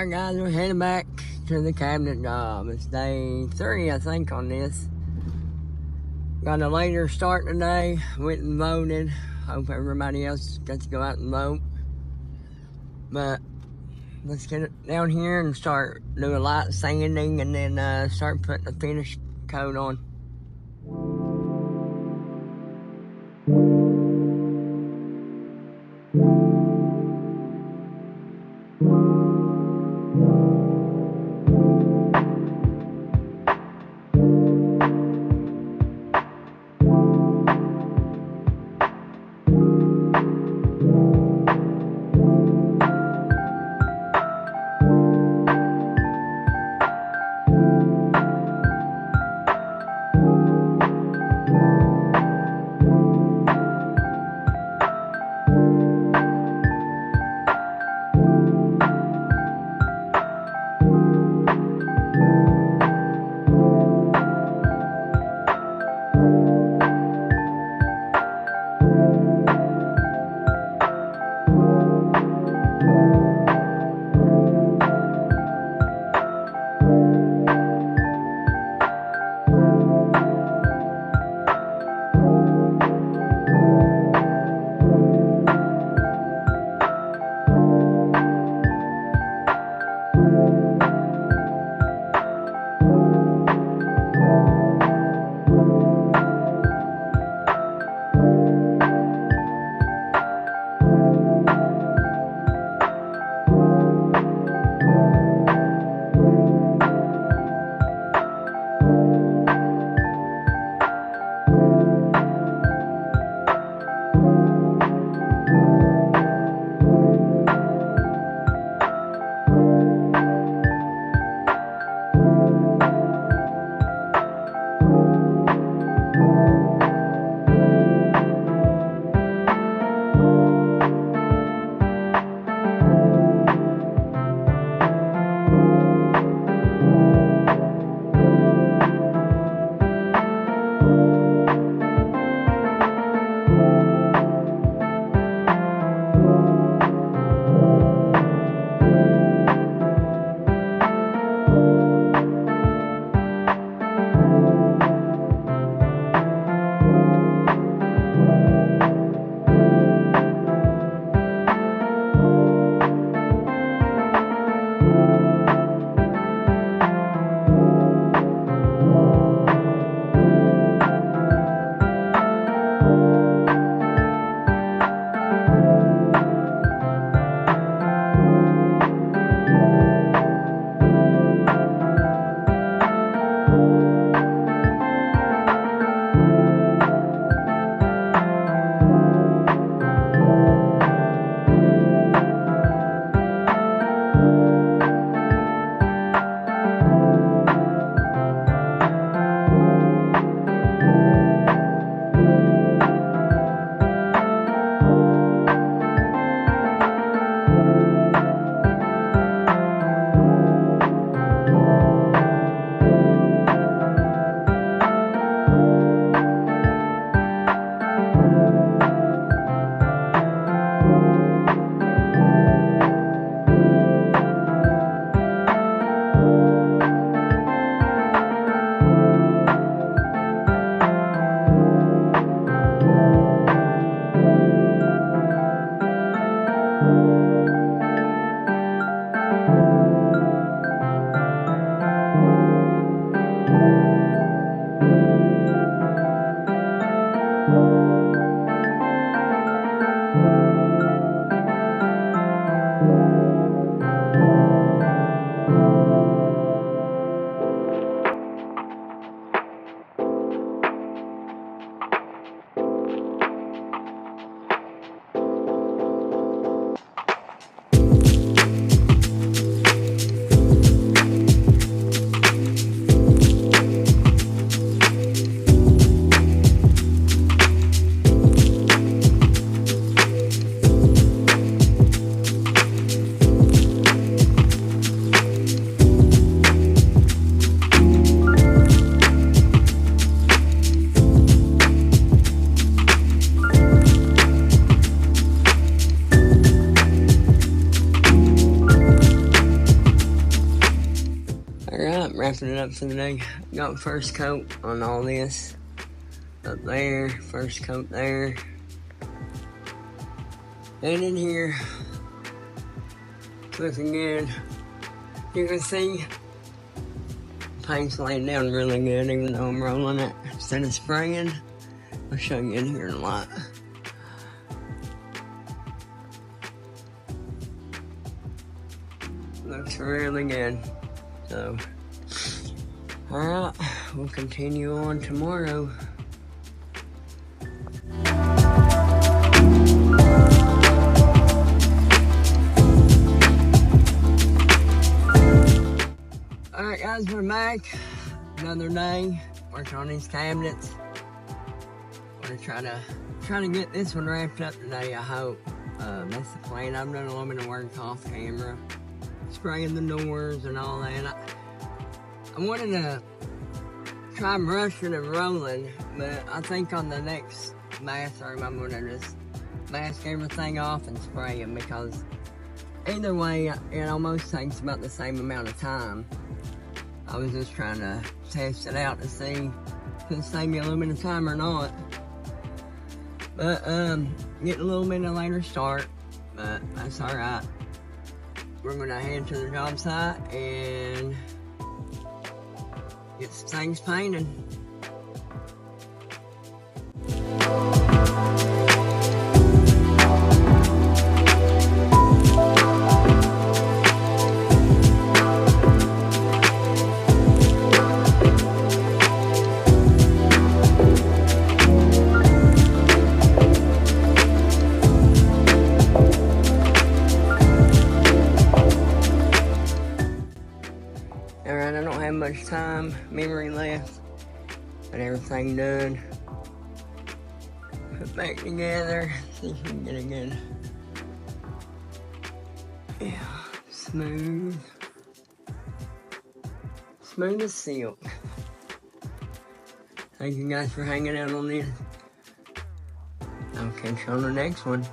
Alright guys, we're heading back to the cabinet job. It's day 3, I think, on this. Got a later start today. Went and voted. Hope everybody else gets to go out and vote. But let's get it down here and start doing light sanding and then start putting the finish coat on. wrapping it up for the day. Got first coat on all this. Up there, first coat there. And in here, looking good. You can see paint's laying down really good, even though I'm rolling it instead of spraying. I'll show you in here in a lot. Looks really good. So, alright, we'll continue on tomorrow. Alright guys, we're back. Another day, working on these cabinets. I'm gonna try to get this one wrapped up today, I hope. That's the plan. I've done a little bit of work off camera, spraying the doors and all that. I wanted to try brushing and rolling, but I think on the next bathroom I'm gonna just mask everything off and spray them, because either way it almost takes about the same amount of time. I was just trying to test it out to see if it'll save me a little bit of time or not. But getting a little bit of a later start, but that's alright. We're gonna head to the job site and get some things painted. Alright, I don't have much memory left, but everything done. Put back together, see if we can get it good. Yeah, smooth. Smooth as silk. Thank you guys for hanging out on this. I'll catch you on the next one.